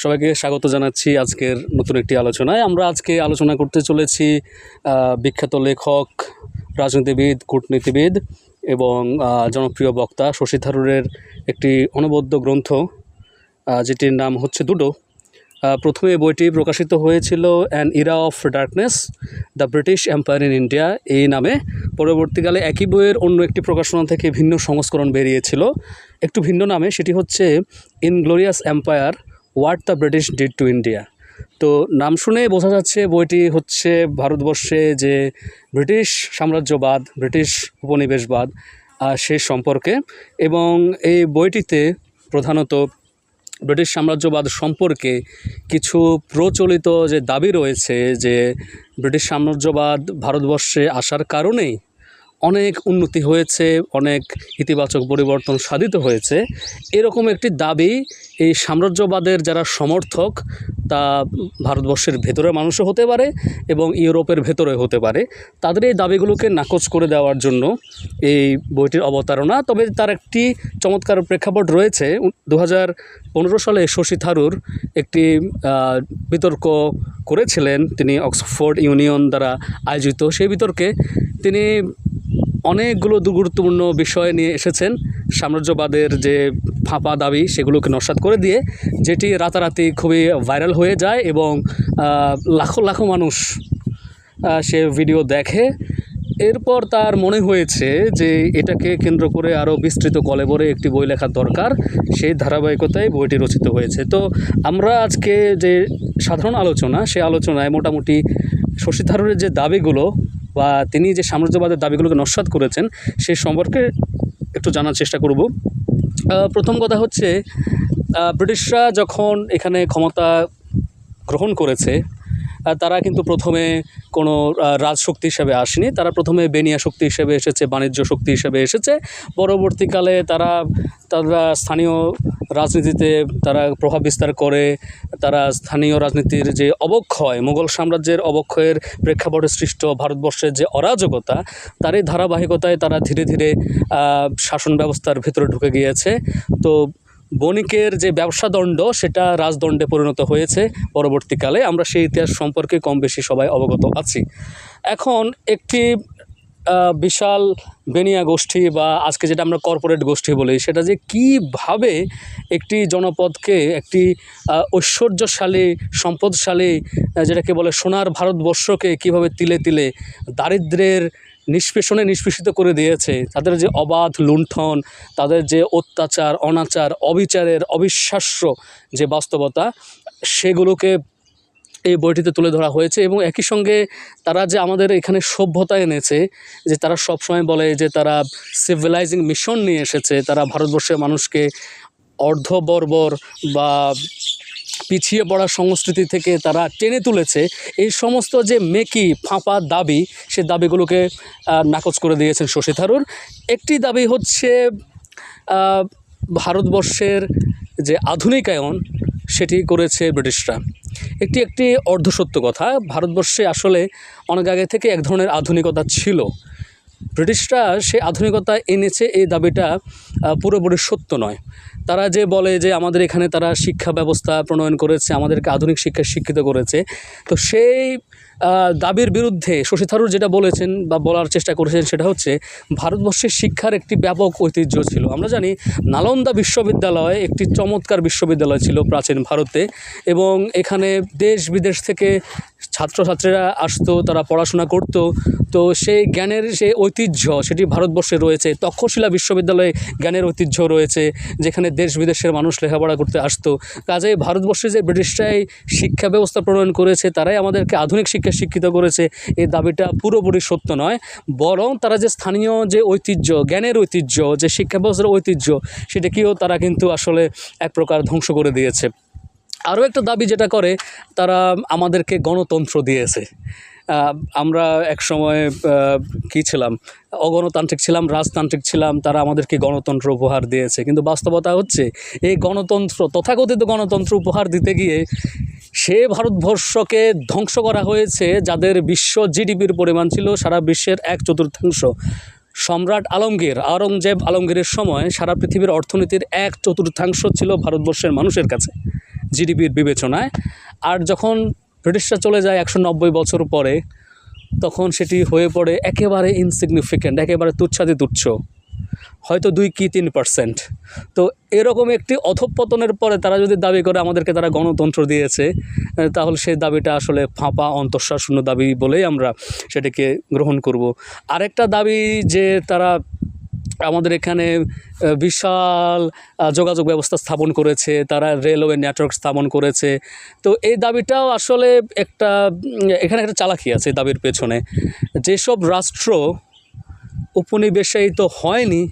সবাইকে স্বাগত জানাচ্ছি আজকের নতুন একটি আলোচনায়। আমরা আজকে আলোচনা করতে চলেছি বিখ্যাত লেখক, রাজনীতিবিদ, কূটনীতিবিদ এবং জনপ্রিয় বক্তা শশী থারুরের একটি অনবদ্য গ্রন্থ যেটির নাম হচ্ছে দুটো। প্রথমে বইটি প্রকাশিত হয়েছিল an Ira of darkness, the British empire in India এই নামে। পরবর্তীকালে একই বইয়ের অন্য একটি প্রকাশনা থেকে ভিন্ন সংস্করণ বেরিয়েছিল একটু ভিন্ন নামে, সেটি হচ্ছে inglorious empire, what the British did to India. তো নাম শুনে বোঝা যাচ্ছে বইটি হচ্ছে ভারতবর্ষে যে ব্রিটিশ সাম্রাজ্যবাদ, ব্রিটিশ উপনিবেশবাদ সে সম্পর্কে, এবং এই বইটিতে প্রধানত ব্রিটিশ সাম্রাজ্যবাদ সম্পর্কে কিছু প্রচলিত যে দাবি রয়েছে যে ব্রিটিশ সাম্রাজ্যবাদ ভারতবর্ষে আসার কারণেই অনেক উন্নতি হয়েছে, অনেক ইতিবাচক পরিবর্তন সাধিত হয়েছে, এরকম একটি দাবি এই সাম্রাজ্যবাদের যারা সমর্থক তা ভারতবর্ষের ভেতরে মানুষও হতে পারে এবং ইউরোপের ভেতরে হতে পারে, তাদের এই দাবিগুলোকে নাকচ করে দেওয়ার জন্য এই বইটির অবতারণা। তবে তার একটি চমৎকার প্রেক্ষাপট রয়েছে। 2015 সালে শশী থারুর একটি বিতর্ক করেছিলেন তিনি, অক্সফোর্ড ইউনিয়ন দ্বারা আয়োজিত। সেই বিতর্কে তিনি অনেকগুলো গুরুত্বপূর্ণ বিষয় নিয়ে এসেছেন, সাম্রাজ্যবাদের যে ফাঁপা দাবি সেগুলোকে নস্যাৎ করে দিয়ে, যেটি রাতারাতি খুবই ভাইরাল হয়ে যায় এবং লাখো লাখো মানুষ সে ভিডিও দেখে। এরপর তার মনে হয়েছে যে এটাকে কেন্দ্র করে আরও বিস্তৃত কলেবরে একটি বই লেখার দরকার, সেই ধারাবাহিকতায় বইটি রচিত হয়েছে। তো আমরা আজকে যে সাধারণ আলোচনা, সে আলোচনায় মোটামুটি শশী থারুরের যে দাবিগুলো বা তিনি যে সাম্রাজ্যবাদের দাবিগুলোকে নস্যাৎ করেছেন সে সম্পর্কে একটু জানার চেষ্টা করব। প্রথম কথা হচ্ছে, ব্রিটিশরা যখন এখানে ক্ষমতা গ্রহণ করেছে তারা কিন্তু প্রথমে কোনো রাজশক্তি হিসেবে আসেনি, তারা প্রথমে বেনিয়া শক্তি হিসেবে এসেছে, বাণিজ্য শক্তি হিসেবে এসেছে। পরবর্তীকালে তারা স্থানীয় রাজনীতিতে তারা প্রভাব বিস্তার করে, তারা স্থানীয় রাজনীতির যে অবক্ষয়, মুঘল সাম্রাজ্যের অবক্ষয়ের প্রেক্ষাপটে সৃষ্ট ভারতবর্ষের যে অরাজকতা, তারই ধারাবাহিকতায় তারা ধীরে ধীরে শাসন ব্যবস্থার ভেতরে ঢুকে গিয়েছে। তো বণিকের যে ব্যবসাদণ্ড সেটা রাজদণ্ডে পরিণত হয়েছে পরবর্তীকালে। আমরা সেই ইতিহাস সম্পর্কে কম বেশি সবাই অবগত আছি। এখন একটি বিশাল বেনিয়া গোষ্ঠী বা আজকে যেটা আমরা কর্পোরেট গোষ্ঠী বলি, সেটা যে কীভাবে একটি জনপদকে, একটি ঐশ্বর্যশালী সম্পদশালী যেটাকে বলে সোনার ভারতবর্ষকে কীভাবে তিলে তিলে দারিদ্র্যের নিষ্পেষিত করে দিয়েছে, তাদের যে অবাধ লুণ্ঠন, তাদের যে অত্যাচার, অনাচার, অবিচারের অবিশ্বাস্য যে বাস্তবতা, সেগুলোকে এই বইটিতে তুলে ধরা হয়েছে। এবং একই সঙ্গে তারা যে আমাদের এখানে সভ্যতা এনেছে, যে তারা সবসময় বলে যে তারা সিভিলাইজিং মিশন নিয়ে এসেছে, তারা ভারতবর্ষের মানুষকে অর্ধবর্বর বা পিছিয়ে পড়া সংস্কৃতি থেকে তারা টেনে তুলেছে, এই সমস্ত যে মেকি ফাঁপা দাবি, সে দাবিগুলোকে নাকচ করে দিয়েছেন শশী থারুর। একটি দাবি হচ্ছে ভারতবর্ষের যে আধুনিকায়ন সেটি করেছে ব্রিটিশরা। একটি অর্ধসত্য কথা, ভারতবর্ষে আসলে অনেক আগে থেকে এক ধরনের আধুনিকতা ছিল, ব্রিটিশরা সে আধুনিকতা এনেছে, এই দাবিটা পুরোপুরি সত্য নয়। তারা যে বলে যে আমাদের এখানে তারা শিক্ষা ব্যবস্থা প্রণয়ন করেছে, আমাদেরকে আধুনিক শিক্ষায় শিক্ষিত করেছে, তো সেই দাবির বিরুদ্ধে শশী থারুর যেটা বলেছেন বা বলার চেষ্টা করেছেন সেটা হচ্ছে ভারতবর্ষের শিক্ষার একটি ব্যাপক ঐতিহ্য ছিল। আমরা জানি নালন্দা বিশ্ববিদ্যালয় একটি চমৎকার বিশ্ববিদ্যালয় ছিল প্রাচীন ভারতে, এবং এখানে দেশ বিদেশ থেকে ছাত্রছাত্রীরা আসতো, তারা পড়াশোনা করতো। তো সেই জ্ঞানের যে ঐতিহ্য সেটি ভারতবর্ষে রয়েছে। তক্ষশিলা বিশ্ববিদ্যালয়ে জ্ঞানের ঐতিহ্য রয়েছে, যেখানে দেশ বিদেশের মানুষ লেখাপড়া করতে আসতো। কাজেই ভারতবর্ষে যে ব্রিটিশরাই শিক্ষা ব্যবস্থা প্রণয়ন করেছে, তারাই আমাদেরকে আধুনিক শিক্ষায় শিক্ষিত করেছে, এই দাবিটা পুরোপুরি সত্য নয়। বরং তারা যে স্থানীয় যে ঐতিহ্য, জ্ঞানের ঐতিহ্য, যে শিক্ষা ব্যবস্থার ঐতিহ্য, সেটাকেও তারা কিন্তু আসলে এক প্রকার ধ্বংস করে দিয়েছে। আরও একটা দাবি যেটা করে, তারা আমাদেরকে গণতন্ত্র দিয়েছে। আমরা এক সময় কী ছিলাম, অগণতান্ত্রিক ছিলাম, রাজতান্ত্রিক ছিলাম, তারা আমাদেরকে গণতন্ত্র উপহার দিয়েছে। কিন্তু বাস্তবতা হচ্ছে এই গণতন্ত্র, তথাকথিত গণতন্ত্র উপহার দিতে গিয়ে সে ভারতবর্ষকে ধ্বংস করা হয়েছে, যাদের বিশ্ব জিডিপির পরিমাণ ছিল সারা বিশ্বের 1/4। সম্রাট আওরঙ্গজেব আলমগীরের সময় সারা পৃথিবীর অর্থনীতির 1/4 ছিল ভারতবর্ষের মানুষের কাছে জিডিপির বিবেচনায়। আর যখন ব্রিটিশরা চলে যায় 190 বছর পরে, তখন সেটি হয়ে পড়ে একেবারে ইনসিগনিফিক্যান্ট, একেবারে তুচ্ছাতি তুচ্ছ, হয়তো 2 কি 3%। তো এরকম একটি অধঃপতনের পরে তারা যদি দাবি করে আমাদেরকে তারা গণতন্ত্র দিয়েছে, তাহলে সেই দাবিটা আসলে ফাঁপা অন্তঃসারশূন্য দাবি বলেই আমরা সেটাকে গ্রহণ করব। আরেকটা দাবি যে তারা আমাদের এখানে বিশাল যোগাযোগ ব্যবস্থা স্থাপন করেছে, তারা রেলওয়ে নেটওয়ার্ক স্থাপন করেছে। তো এই দাবিটাও আসলে এখানে একটা চালাকি আছে এই দাবির পেছনে। যেসব রাষ্ট্র উপনিবেশিত হয়নি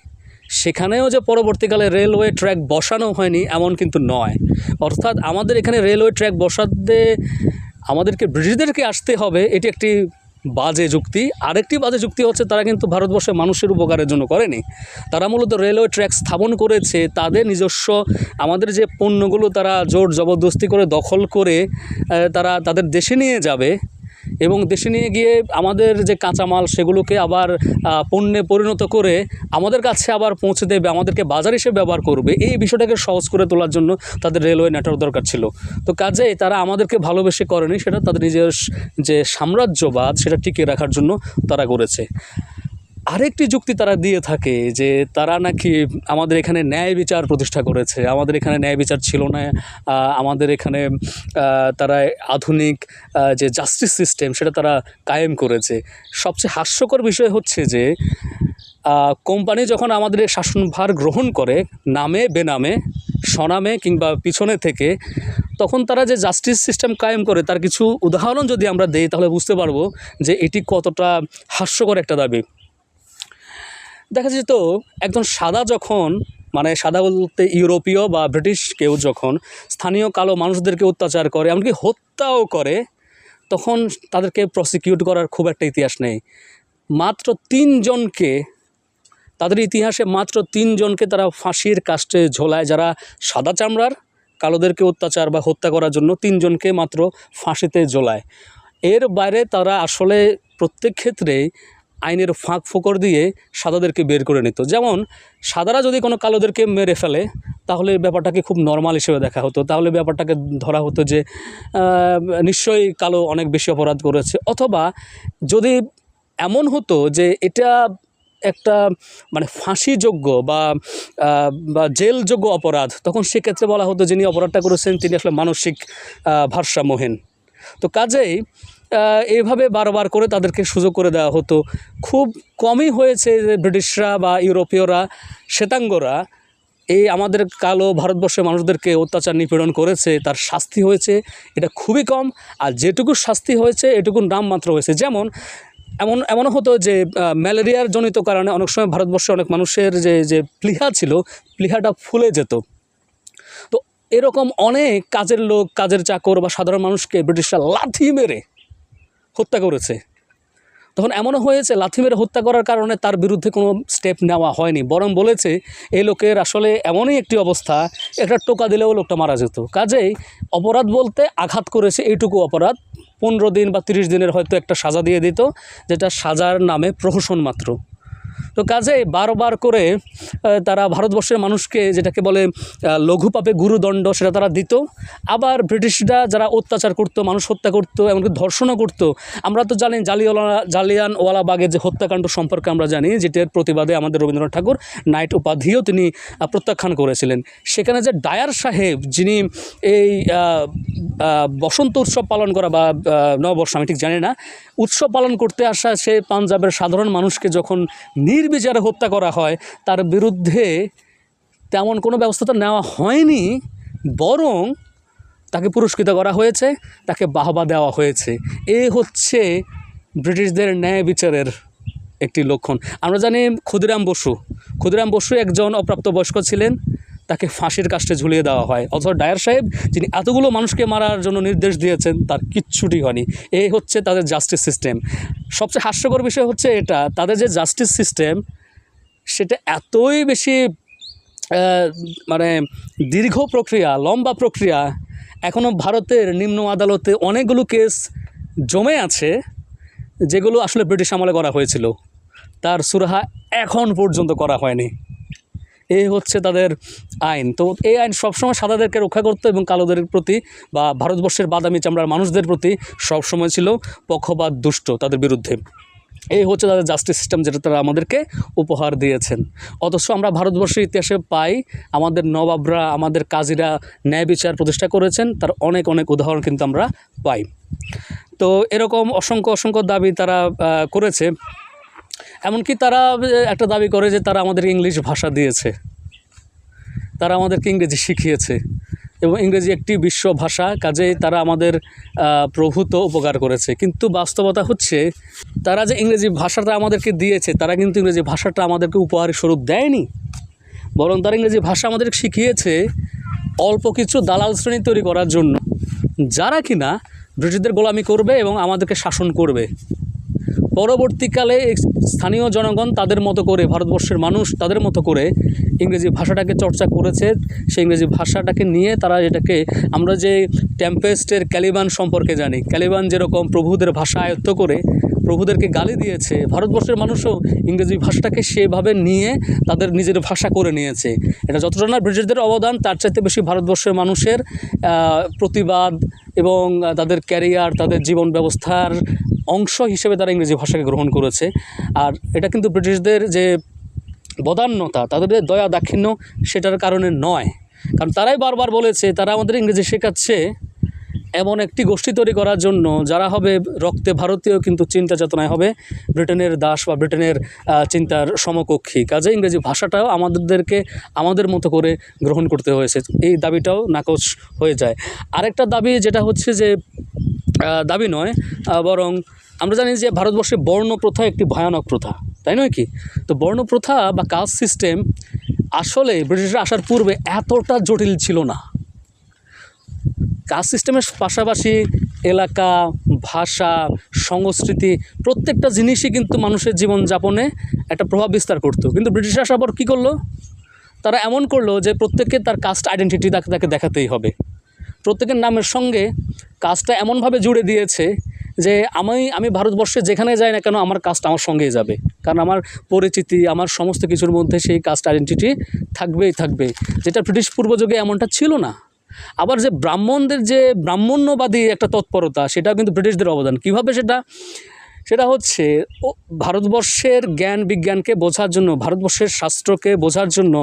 সেখানেও যে পরবর্তীকালে রেলওয়ে ট্র্যাক বসানো হয়নি এমন কিন্তু নয়। অর্থাৎ আমাদের এখানে রেলওয়ে ট্র্যাক বসাতে আমাদেরকে ব্রিটিশদেরকে আসতে হবে, এটি একটি বাজে যুক্তি। আরেকটি বাজে যুক্তি হচ্ছে তারা কিন্তু ভারতবর্ষের মানুষের উপকারের জন্য করেনি, তারা মূলত রেলওয়ে ট্র্যাক স্থাপন করেছে তাদের নিজস্ব আমাদের যে পণ্যগুলো তারা জোর জবরদস্তি করে দখল করে তারা তাদের দেশে নিয়ে যাবে এবং দেশে নিয়ে গিয়ে আমাদের যে কাঁচামাল সেগুলোকে আবার পণ্যে পরিণত করে আমাদের কাছে আবার পৌঁছে দেবে, আমাদেরকে বাজার হিসেবে ব্যবহার করবে। এই বিষয়টাকে সহজ করে তোলার জন্য তাদের রেলওয়ে নেটওয়ার্ক দরকার ছিল। তো কাজেই তারা আমাদেরকে ভালোবেসে করেনি, সেটা তাদের নিজের যে সাম্রাজ্যবাদ সেটা টিকিয়ে রাখার জন্য তারা করেছে। আরেকটি যুক্তি তারা দিয়ে থাকে যে তারা নাকি আমাদের এখানে ন্যায় বিচার প্রতিষ্ঠা করেছে, আমাদের এখানে ন্যায় বিচার ছিল না, আমাদের এখানে তারা আধুনিক যে জাস্টিস সিস্টেম সেটা তারা কায়েম করেছে। সবচেয়ে হাস্যকর বিষয় হচ্ছে যে কোম্পানি যখন আমাদের শাসনভার গ্রহণ করে নামে বেনামে, স্বনামে কিংবা পিছনে থেকে, তখন তারা যে জাস্টিস সিস্টেম কায়েম করে তার কিছু উদাহরণ যদি আমরা দেই তাহলে বুঝতে পারবো যে এটি কতটা হাস্যকর একটা দাবি। দেখা যেত একজন সাদা যখন, মানে সাদা বলতে ইউরোপীয় বা ব্রিটিশ কেউ যখন স্থানীয় কালো মানুষদেরকে অত্যাচার করে, এমনকি হত্যাও করে, তখন তাদেরকে প্রসিকিউট করার খুব একটা ইতিহাস নেই। মাত্র 3 জনকে, তাদের ইতিহাসে মাত্র 3 জনকে তারা ফাঁসির কাস্টে ঝোলায়, যারা সাদা চামড়ার কালোদেরকে অত্যাচার বা হত্যা করার জন্য 3 জনকে মাত্র ফাঁসিতে ঝোলায়। এর বাইরে তারা আসলে প্রত্যেক ক্ষেত্রেই আইনের ফাঁক ফোকর দিয়ে সাদাদেরকে বের করে নিত। যেমন সাদারা যদি কোনো কালোদেরকে মেরে ফেলে তাহলে ব্যাপারটাকে খুব নর্মাল হিসেবে দেখা হতো, তাহলে ব্যাপারটাকে ধরা হতো যে নিশ্চয়ই কালো অনেক বেশি অপরাধ করেছে। অথবা যদি এমন হতো যে এটা একটা মানে ফাঁসিযোগ্য বা জেলযোগ্য অপরাধ, তখন সেক্ষেত্রে বলা হতো যিনি অপরাধটা করেছেন তিনি আসলে মানসিক ভারসাম্যহীন। তো কাজেই এইভাবে বারবার করে তাদেরকে সুযোগ করে দেওয়া হতো। খুব কমই হয়েছে যে ব্রিটিশরা বা ইউরোপীয়রা, শ্বেতাঙ্গরা এই আমাদের কালো ভারতবর্ষের মানুষদেরকে অত্যাচার নিপীড়ন করেছে, তার শাস্তি হয়েছে, এটা খুবই কম। আর যেটুকু শাস্তি হয়েছে এটুকু নামমাত্র হয়েছে। যেমন এমনও হতো যে ম্যালেরিয়ার জনিত কারণে অনেক সময় ভারতবর্ষে অনেক মানুষের যে প্লীহা ছিল, প্লীহাটা ফুলে যেত। তো এরকম অনেক কাজের লোক, কাজের চাকর বা সাধারণ মানুষকে ব্রিটিশরা লাথি মেরে হত্যা করেছে। তখন এমনও হয়েছে লাথি মেরে হত্যা করার কারণে তার বিরুদ্ধে কোনো স্টেপ নেওয়া হয়নি, বরং বলেছে এই লোকের আসলে এমনই একটি অবস্থা, একটা টোকা দিলেও লোকটা মারা যেত। কাজেই অপরাধ বলতে আঘাত করেছে এইটুকু অপরাধ, 15 দিন বা 30 দিনের হয়তো একটা সাজা দিয়ে দিত, যেটা সাজার নামে প্রহসন মাত্র। তো কাজেই বারবার করে তারা ভারতবর্ষের মানুষকে যেটাকে বলে লঘু পাপে গুরুদণ্ড সেটা তারা দিত। আবার ব্রিটিশরা যারা অত্যাচার করতো, মানুষ হত্যা করতো, এমনকি ধর্ষণও করতো। আমরা তো জানি জালিয়ানওয়ালাবাগের যে হত্যাকাণ্ড সম্পর্কে আমরা জানি, যেটার প্রতিবাদে আমাদের রবীন্দ্রনাথ ঠাকুর নাইট উপাধিও তিনি প্রত্যাখ্যান করেছিলেন। সেখানে যে ডায়ার সাহেব, যিনি এই বসন্ত উৎসব পালন করা বা নববর্ষ আমি ঠিক জানি না, উৎসব পালন করতে আসা সে পাঞ্জাবের সাধারণ মানুষকে যখন নির্বিচারে হত্যা করা হয়, তার বিরুদ্ধে তেমন কোনো ব্যবস্থা তো নেওয়া হয়নি, বরং তাকে পুরস্কৃত করা হয়েছে, তাকে বাহবা দেওয়া হয়েছে। এ হচ্ছে ব্রিটিশদের ন্যায় বিচারের একটি লক্ষণ। আমরা জানি ক্ষুদিরাম বসু একজন অপ্রাপ্তবয়স্ক ছিলেন, তাকে ফাঁসির কাস্টে ঝুলিয়ে দেওয়া হয়। অথচ ডায়ার সাহেব যিনি এতগুলো মানুষকে মারার জন্য নির্দেশ দিয়েছেন তার কিচ্ছুটি হয়নি। এই হচ্ছে তাদের জাস্টিস সিস্টেম। সবচেয়ে হাস্যকর বিষয় হচ্ছে এটা, তাদের যে জাস্টিস সিস্টেম সেটা এতই বেশি মানে দীর্ঘ প্রক্রিয়া, লম্বা প্রক্রিয়া। এখনও ভারতের নিম্ন আদালতে অনেকগুলো কেস জমে আছে যেগুলো আসলে ব্রিটিশ আমলে করা হয়েছিল। তার সুরাহা এখন পর্যন্ত করা হয়নি। এই হচ্ছে তাদের আইন। তো এই আইন সবসময় সাদাদেরকে রক্ষা করতো এবং কালোদের প্রতি বা ভারতবর্ষের বাদামি চামড়ার মানুষদের প্রতি সবসময় ছিল পক্ষপাত দুষ্ট তাদের বিরুদ্ধে। এই হচ্ছে তাদের জাস্টিস সিস্টেম, যেটা তারা আমাদেরকে উপহার দিয়েছেন। অথচ আমরা ভারতবর্ষের ইতিহাসে পাই আমাদের নবাবরা, আমাদের কাজীরা ন্যায় বিচার প্রতিষ্ঠা করেছেন, তার অনেক অনেক উদাহরণ কিন্তু আমরা পাই। তো এরকম অসংখ্য দাবি তারা করেছে। এমনকি তারা একটা দাবি করে যে তারা আমাদের ইংলিশ ভাষা দিয়েছে, তারা আমাদেরকে ইংরেজি শিখিয়েছে এবং ইংরেজি একটি বিশ্ব ভাষা, কাজেই তারা আমাদের প্রভূত উপকার করেছে। কিন্তু বাস্তবতা হচ্ছে তারা যে ইংরেজি ভাষাটা আমাদেরকে দিয়েছে, তারা কিন্তু ইংরেজি ভাষাটা আমাদেরকে উপহার স্বরূপ দেয়নি, বরং তারা ইংরেজি ভাষা আমাদেরকে শিখিয়েছে অল্প কিছু দালাল শ্রেণী তৈরি করার জন্য, যারা কিনা ব্রিটিশদের গোলামি করবে এবং আমাদেরকে শাসন করবে। পরবর্তীকালে স্থানীয় জনগণ তাদের মতো করে, ভারতবর্ষের মানুষ তাদের মতো করে ইংরেজি ভাষাটাকে চর্চা করেছে। সেই ইংরেজি ভাষাটাকে নিয়ে তারা এটাকে, আমরা যে টেম্পেস্টের ক্যালিবান সম্পর্কে জানি, ক্যালিবান যেরকম প্রভুদের ভাষা আয়ত্ত করে প্রভুদেরকে গালি দিয়েছে, ভারতবর্ষের মানুষও ইংরেজি ভাষাটাকে সেভাবে নিয়ে তাদের নিজের ভাষা করে নিয়েছে। এটা যতটা না ব্রিটিশদের অবদান, তার চাইতে বেশি ভারতবর্ষের মানুষের প্রতিবাদ এবং তাদের ক্যারিয়ার, তাদের জীবন ব্যবস্থার অংশ হিসেবে তারা ইংরেজি ভাষাকে গ্রহণ করেছে। আর এটা কিন্তু ব্রিটিশদের যে বদান্যতা, তাদের দয়া দাক্ষিণ্য, সেটার কারণে নয়। কারণ তারাই বারবার বলেছে তারা আমাদের ইংরেজি শেখাচ্ছে এমন একটি গোষ্ঠী তৈরি করার জন্য যারা হবে রক্তে ভারতীয় কিন্তু চিন্তা চেতনায় হবে ব্রিটেনের দাস বা ব্রিটেনের চিন্তার সমকক্ষী। কাজে ইংরেজি ভাষাটাও আমাদেরকে আমাদের মতো করে গ্রহণ করতে হয়েছে। এই দাবিটাও নাকচ হয়ে যায়। আরেকটা দাবি যেটা হচ্ছে যে দাবি নয়, বরং আমরা জানি যে ভারতবর্ষে বর্ণ প্রথা একটি ভয়ানক প্রথা, তাই নয় কি? তো বর্ণ প্রথা বা কাস্ট সিস্টেম আসলে ব্রিটিশরা আসার পূর্বে এতটা জটিল ছিল না। কাস্ট সিস্টেমের পাশাপাশি এলাকা, ভাষা, সংস্কৃতি প্রত্যেকটা জিনিসই কিন্তু মানুষের জীবনযাপনে একটা প্রভাব বিস্তার করতো। কিন্তু ব্রিটিশ আসার পর কী করলো? তারা এমন করলো যে প্রত্যেককে তার কাস্ট আইডেন্টিটি তাকে দেখাতেই হবে। প্রত্যেকের নামের সঙ্গে কাস্টটা এমনভাবে জুড়ে দিয়েছে যে আমি ভারতবর্ষে যেখানে যাই না কেন আমার কাস্ট আমার সঙ্গেই যাবে, কারণ আমার পরিচিতি, আমার সমস্ত কিছুর মধ্যে সেই কাস্ট আইডেন্টিটি থাকবেই থাকবে, যেটা ব্রিটিশ পূর্বযুগে এমনটা ছিল না। আবার যে ব্রাহ্মণদের যে ব্রাহ্মণ্যবাদী একটা তৎপরতা, সেটাও কিন্তু ব্রিটিশদের অবদান। কীভাবে সেটা হচ্ছে ভারতবর্ষের জ্ঞান বিজ্ঞানকে বোঝার জন্য, ভারতবর্ষের শাস্ত্রকে বোঝার জন্য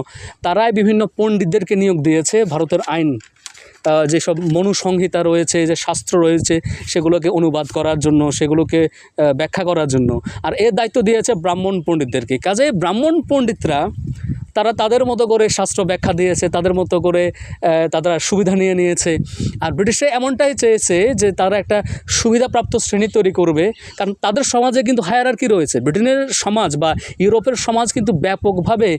তারাই বিভিন্ন পণ্ডিতদেরকে নিয়োগ দিয়েছে ভারতের আইন, যেসব মনুসংহিতা রয়েছে, যে শাস্ত্র রয়েছে, সেগুলোকে অনুবাদ করার জন্য, সেগুলোকে ব্যাখ্যা করার জন্য। আর এর দায়িত্ব দিয়েছে ব্রাহ্মণ পণ্ডিতদেরকে। কাজে ব্রাহ্মণ পণ্ডিতরা তারা তাদের মতো করে শাস্ত্র ব্যাখ্যা দিয়েছে, তাদের মতো করে তারা সুবিধা নিয়ে নিয়েছে। আর ব্রিটিশরা এমনটাই চেয়েছে যে তারা একটা সুবিধাপ্রাপ্ত শ্রেণী তৈরি করবে, কারণ তাদের সমাজে কিন্তু হায়ারার্কি রয়েছে। ব্রিটেনের সমাজ বা ইউরোপের সমাজ কিন্তু ব্যাপকভাবে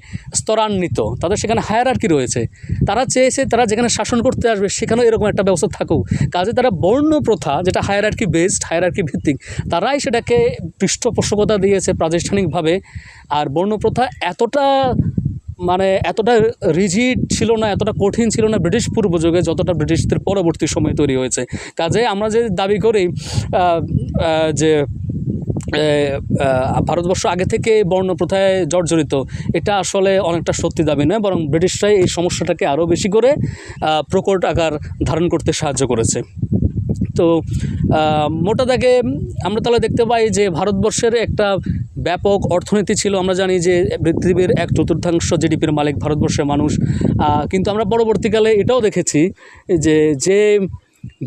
স্তরান্বিত, তাদের সেখানে হায়ারার্কি রয়েছে। তারা চেয়েছে তারা যেখানে শাসন করতে আসবে সেখানেও এরকম একটা ব্যবস্থা থাকুক। কাজে তারা বর্ণ প্রথা, যেটা হায়ারার্কি বেসড, হায়ারার্কি ভিত্তিক, তারাই সেটাকে পৃষ্ঠপোষকতা দিয়েছে প্রাতিষ্ঠানিকভাবে। আর বর্ণ প্রথা এতটা রিজিড ছিল না, এতটা কঠিন ছিল না ব্রিটিশ পূর্বযুগে, যতটা ব্রিটিশদের পরবর্তী সময়ে তৈরি হয়েছে। কাজে আমরা যে দাবি করি যে ভারতবর্ষ আগে থেকে বর্ণপ্রথায় জর্জরিত, এটা আসলে অনেকটা সত্যি দাবি নয়, বরং ব্রিটিশরাই এই সমস্যাটাকে আরও বেশি করে প্রকট আকার ধারণ করতে সাহায্য করেছে। তো মোটা দাগে আমরা তাহলে দেখতে পাই যে ভারতবর্ষের একটা ব্যাপক অর্থনীতি ছিল। আমরা জানি যে পৃথিবীর 1/4 জিডিপির মালিক ভারতবর্ষের মানুষ। কিন্তু আমরা পরবর্তীকালে এটাও দেখেছি যে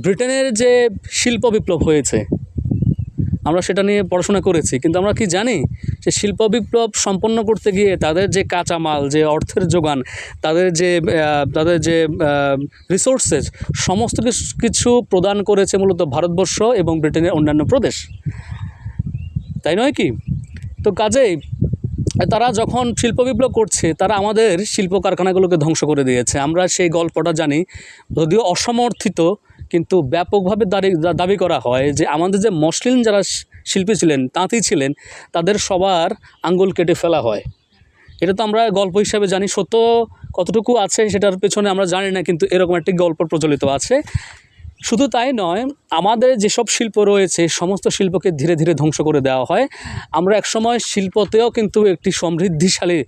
ব্রিটেনের যে শিল্প বিপ্লব হয়েছে, আমরা সেটা নিয়ে পড়াশোনা করেছি, কিন্তু আমরা কি জানি যে শিল্প বিপ্লব সম্পন্ন করতে গিয়ে তাদের যে কাঁচামাল, যে অর্থের যোগান, তাদের যে রিসোর্সেস, সমস্ত কিছু প্রদান করেছে মূলত ভারতবর্ষ এবং ব্রিটেনের অন্যান্য প্রদেশ, তাই নয় কি? তো কাজেই তারা যখন শিল্প বিপ্লব করছে, তারা আমাদের শিল্প কারখানাগুলোকে ধ্বংস করে দিয়েছে। আমরা সেই গল্পটা জানি, যদিও অসমর্থিত, কিন্তু ব্যাপকভাবে দাবি করা হয় যে আমাদের যে মসলিন যারা শিল্পী ছিলেন, তাঁতি ছিলেন, তাদের সবার আঙ্গুল কেটে ফেলা হয়। এটা তো আমরা গল্প হিসাবে জানি, সত্য কতটুকু আছে সেটার পেছনে আমরা জানি না, কিন্তু এরকম একটি গল্প প্রচলিত আছে। শুধু তাই নয়, আমাদের যেসব শিল্প রয়েছে সমস্ত শিল্পকে ধীরে ধীরে ধ্বংস করে দেওয়া হয়। আমরা একসময় শিল্পতেও কিন্তু একটি সমৃদ্ধিশালী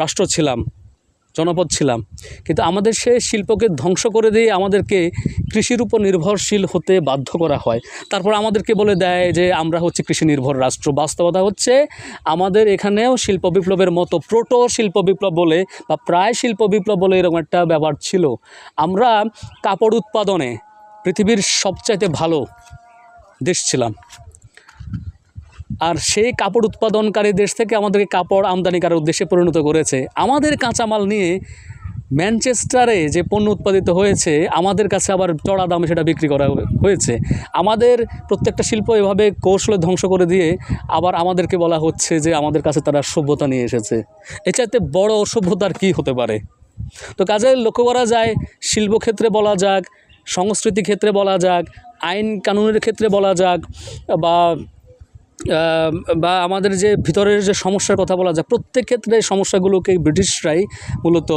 রাষ্ট্র ছিলাম, জনপদ ছিলাম, কিন্তু আমাদের সেই শিল্পকে ধ্বংস করে দিয়ে আমাদেরকে কৃষির উপর নির্ভরশীল হতে বাধ্য করা হয়। তারপর আমাদেরকে বলে দেয় যে আমরা হচ্ছে কৃষি নির্ভর রাষ্ট্র। বাস্তবতা হচ্ছে আমাদের এখানেও শিল্প বিপ্লবের মতো প্রোটো শিল্প বিপ্লব বলে বা প্রায় শিল্প বিপ্লব বলে এরকম একটা ব্যাপার ছিল। আমরা কাপড় উৎপাদনে পৃথিবীর সবচাইতে ভালো দেশ ছিলাম, আর সেই কাপড় উৎপাদনকারী দেশ থেকে আমাদেরকে কাপড় আমদানিকারক দেশে পরিণত করেছে। আমাদের কাঁচামাল নিয়ে ম্যানচেস্টারে যে পণ্য উৎপাদিত হয়েছে আমাদের কাছে আবার চড়া দামে সেটা বিক্রি করা হয়েছে। আমাদের প্রত্যেকটা শিল্প এভাবে কৌশলে ধ্বংস করে দিয়ে আবার আমাদেরকে বলা হচ্ছে যে আমাদের কাছে তারা সভ্যতা নিয়ে এসেছে। এর চাইতে বড় অসভ্যতার কী হতে পারে? তো কাজে লক্ষ্য করা যায়, শিল্পক্ষেত্রে বলা যাক, সংস্কৃতি ক্ষেত্রে বলা যাক, আইন কানুনের ক্ষেত্রে বলা যাক, বা আমাদের যে ভিতরের যে সমস্যার কথা বলা যায়, প্রত্যেক ক্ষেত্রে এই সমস্যাগুলোকে ব্রিটিশরাই মূলত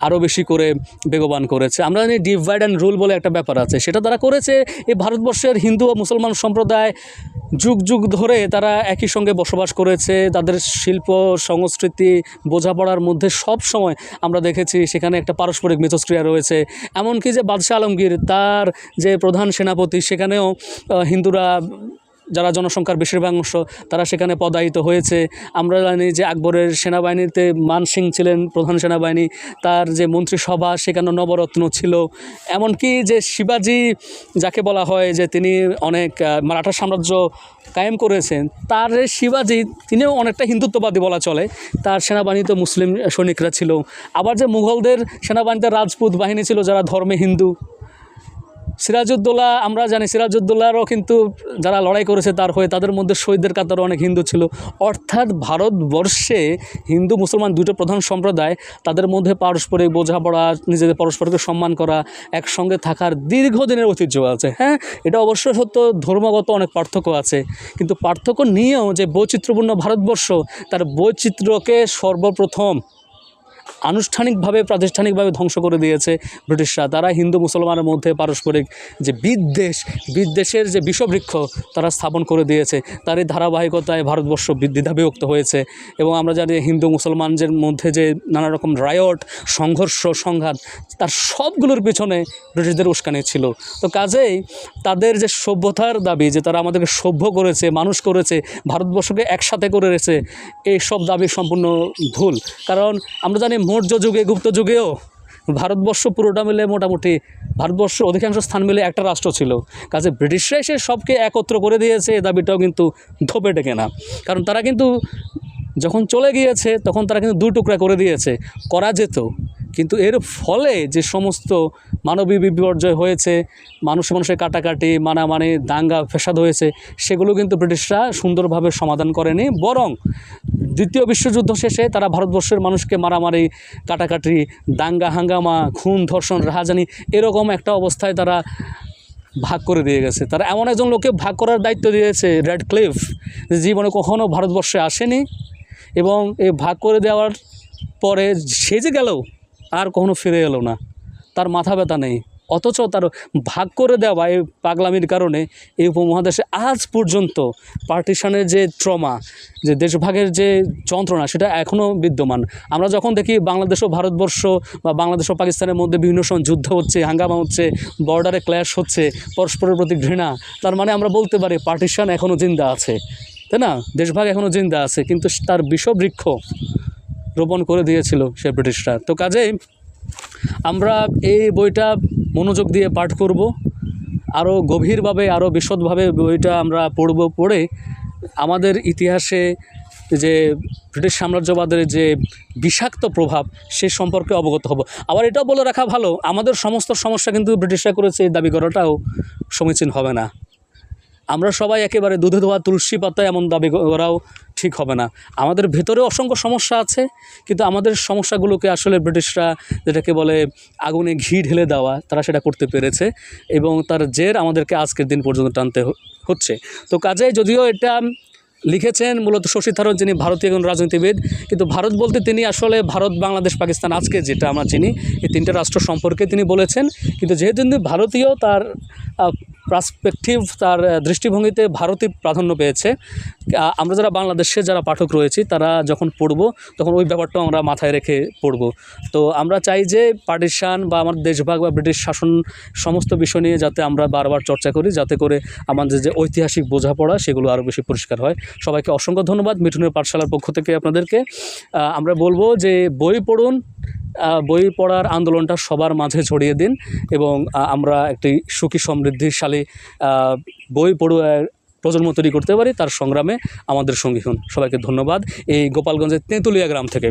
আরও বেশি করে বেগবান করেছে। আমরা জানি ডিভাইড অ্যান্ড রুল বলে একটা ব্যাপার আছে, সেটা তারা করেছে। এই ভারতবর্ষের হিন্দু ও মুসলমান সম্প্রদায় যুগ যুগ ধরে তারা একই সঙ্গে বসবাস করেছে। তাদের শিল্প সংস্কৃতি বোঝাপড়ার মধ্যে সব সময় আমরা দেখেছি সেখানে একটা পারস্পরিক মিথস্ক্রিয়া রয়েছে। এমনকি যে বাদশাহ আলমগীর, তার যে প্রধান সেনাপতি, সেখানেও হিন্দুরা, যারা জনসংখ্যার বেশিরভাগ অংশ, তারা সেখানে পদায়িত হয়েছে। আমরা জানি যে আকবরের সেনাবাহিনীতে মান সিং ছিলেন প্রধান সেনাবাহিনী, তার যে মন্ত্রিসভা সেখানে নবরত্ন ছিল। এমনকি যে শিবাজি, যাকে বলা হয় যে তিনি অনেক মারাঠা সাম্রাজ্য কায়েম করেছেন, তার শিবাজি তিনিও অনেকটা হিন্দুত্ববাদী বলা চলে। তার সেনাবাহিনীতে মুসলিম সৈনিকরা ছিল। আবার যে মুঘলদের সেনাবাহিনীতে রাজপুত বাহিনী ছিল যারা ধর্মে হিন্দু। সিরাজউদ্দৌলা, আমরা জানি সিরাজউদ্দৌলারও কিন্তু যারা লড়াই করেছে তার হয়ে, তাদের মধ্যে শহীদদের কাতারও অনেক হিন্দু ছিল। অর্থাৎ ভারতবর্ষে হিন্দু মুসলমান দুটো প্রধান সম্প্রদায়, তাদের মধ্যে পারস্পরিক বোঝাপড়া, নিজেদের পরস্পরকে সম্মান করা, একসঙ্গে থাকার দীর্ঘদিনের ঐতিহ্য আছে। হ্যাঁ, এটা অবশ্য সত্য, ধর্মগত অনেক পার্থক্য আছে, কিন্তু পার্থক্য নিয়েও যে বৈচিত্র্যপূর্ণ ভারতবর্ষ, তার বৈচিত্র্যকে সর্বপ্রথম আনুষ্ঠানিকভাবে প্রাতিষ্ঠানিকভাবে ধ্বংস করে দিয়েছে ব্রিটিশরা। তারা হিন্দু মুসলমানের মধ্যে পারস্পরিক যে বিদ্বেষের যে বিষবৃক্ষ তারা স্থাপন করে দিয়েছে। তারই ধারাবাহিকতায় ভারতবর্ষ দ্বিধাবিভক্ত হয়েছে। এবং আমরা জানি হিন্দু মুসলমানদের মধ্যে যে নানা রকম রায়ট, সংঘর্ষ, সংঘাত, তার সবগুলোর পিছনে ব্রিটিশদের উস্কানি ছিল। তো কাজেই তাদের যে সভ্যতার দাবি, যে তারা আমাদেরকে সভ্য করেছে, মানুষ করেছে, ভারতবর্ষকে একসাথে করে রেখেছে, এই সব দাবি সম্পূর্ণ ভুল। কারণ আমরা জানি মৌর্য যুগে, গুপ্ত যুগেও ভারতবর্ষ পুরোটা মিলে মোটামুটি ভারতবর্ষ অধিকাংশ স্থান মিলে একটা রাষ্ট্র ছিল। কাজে ব্রিটিশরা এসে সবকে একত্র করে দিয়েছে, এই দাবিটাও কিন্তু ধোপে টেকে না। কারণ তারা কিন্তু যখন চলে গিয়েছে তখন তারা কিন্তু দুই টুকরা করে দিয়েছে, করা যেত, কিন্তু এর ফলে যে সমস্ত মানবী বিপর্যয় হয়েছে, মানুষের কাটাকাটি, মানামানি, দাঙ্গা ফ্যাসাদ হয়েছে, সেগুলো কিন্তু ব্রিটিশরা সুন্দরভাবে সমাধান করেনি। বরং দ্বিতীয় বিশ্বযুদ্ধ শেষে তারা ভারতবর্ষের মানুষকে মারামারি, কাটাকাটি, দাঙ্গা হাঙ্গামা, খুন, ধর্ষণ, রাহাজানি, এরকম একটা অবস্থায় তারা ভাগ করে দিয়ে গেছে। তারা এমন একজন লোককে ভাগ করার দায়িত্ব দিয়েছে, র্যাডক্লিফ, যে জীবনে কখনও ভারতবর্ষে আসেনি, এবং এই ভাগ করে দেওয়ার পরে সে যে গেল আর কখনো ফিরে এলো না, তার মাথা ব্যথা নেই। অথচ তার ভাগ করে দেওয়া এই পাগলামির কারণে এই উপমহাদেশে আজ পর্যন্ত পার্টিশনের যে ট্রমা, যে দেশভাগের যে যন্ত্রণা, সেটা এখনও বিদ্যমান। আমরা যখন দেখি বাংলাদেশ ও ভারতবর্ষ বা বাংলাদেশ ও পাকিস্তানের মধ্যে বিভিন্ন সময় যুদ্ধ হচ্ছে, হাঙ্গামা হচ্ছে, বর্ডারে ক্ল্যাশ হচ্ছে, পরস্পরের প্রতি ঘৃণা, তার মানে আমরা বলতে পারি পার্টিশন এখনও জিন্দা আছে, তাই না? দেশভাগ এখনও জিন্দা আছে, কিন্তু তার বিষবৃক্ষ রোপণ করে দিয়েছিল সে ব্রিটিশরা। তো কাজেই আমরা এই বইটা মনোযোগ দিয়ে পাঠ করব, আরও গভীরভাবে, আরও বিশদভাবে বইটা আমরা পড়ব। পড়ে আমাদের ইতিহাসে যে ব্রিটিশ সাম্রাজ্যবাদের যে বিষাক্ত প্রভাব সে সম্পর্কে অবগত হব। আবার এটাও বলে রাখা ভালো, আমাদের সমস্ত সমস্যা কিন্তু ব্রিটিশরা করেছে, এই দাবি করাটাও সমীচীন হবে না। আমরা সবাই একেবারে দুধে ধোয়া তুলসী পাতা এমন দাবি করাও ঠিক হবে না। আমাদের ভেতরে অসংখ্য সমস্যা আছে, কিন্তু আমাদের সমস্যাগুলোকে আসলে ব্রিটিশরা, যেটাকে বলে আগুনে ঘি ঢেলে দেওয়া, তারা সেটা করতে পেরেছে, এবং তার জের আমাদেরকে আজকের দিন পর্যন্ত টানতে হচ্ছে। তো কাজে যদিও এটা লিখেছেন মূলত শশী থারুর, যিনি ভারতীয় একজন রাজনীতিবিদ। কিন্তু ভারত বলতে তিনি আসলে ভারত, বাংলাদেশ, পাকিস্তান আজকে যেটা আমরা চিনি এই তিনটে রাষ্ট্র সম্পর্কে তিনি বলেছেন। কিন্তু যেহেতু তিনি ভারতীয়, তার পার্সপেক্টিভ, তার দৃষ্টিভঙ্গিতে ভারতই প্রাধান্য পেয়েছে। আমরা যারা বাংলাদেশে যারা পাঠক রয়েছি তারা যখন পড়ব তখন ওই ব্যাপারটাও আমরা মাথায় রেখে পড়ব। তো আমরা চাই যে পার্টিশন বা আমাদের দেশভাগ বা ব্রিটিশ শাসন সমস্ত বিষয় নিয়ে যাতে আমরা বারবার চর্চা করি, যাতে করে আমাদের যে ঐতিহাসিক বোঝাপড়া সেগুলো আরও বেশি পরিষ্কার হয়। সবাইকে অসংখ্য ধন্যবাদ মিঠুনের পাঠশালার পক্ষ থেকে আপনাদেরকে। আমরা বলবো যে বই পড়ুন, বই পড়ার আন্দোলনটা সবার মাঝে ছড়িয়ে দিন এবং আমরা একটি সুখী সমৃদ্ধিশালী বই পড়ুয়া প্রজন্ম তৈরি করতে পারি, তার সংগ্রামে আমাদের সঙ্গী হন। সবাইকে ধন্যবাদ এই গোপালগঞ্জের তেঁতুলিয়া গ্রাম থেকে।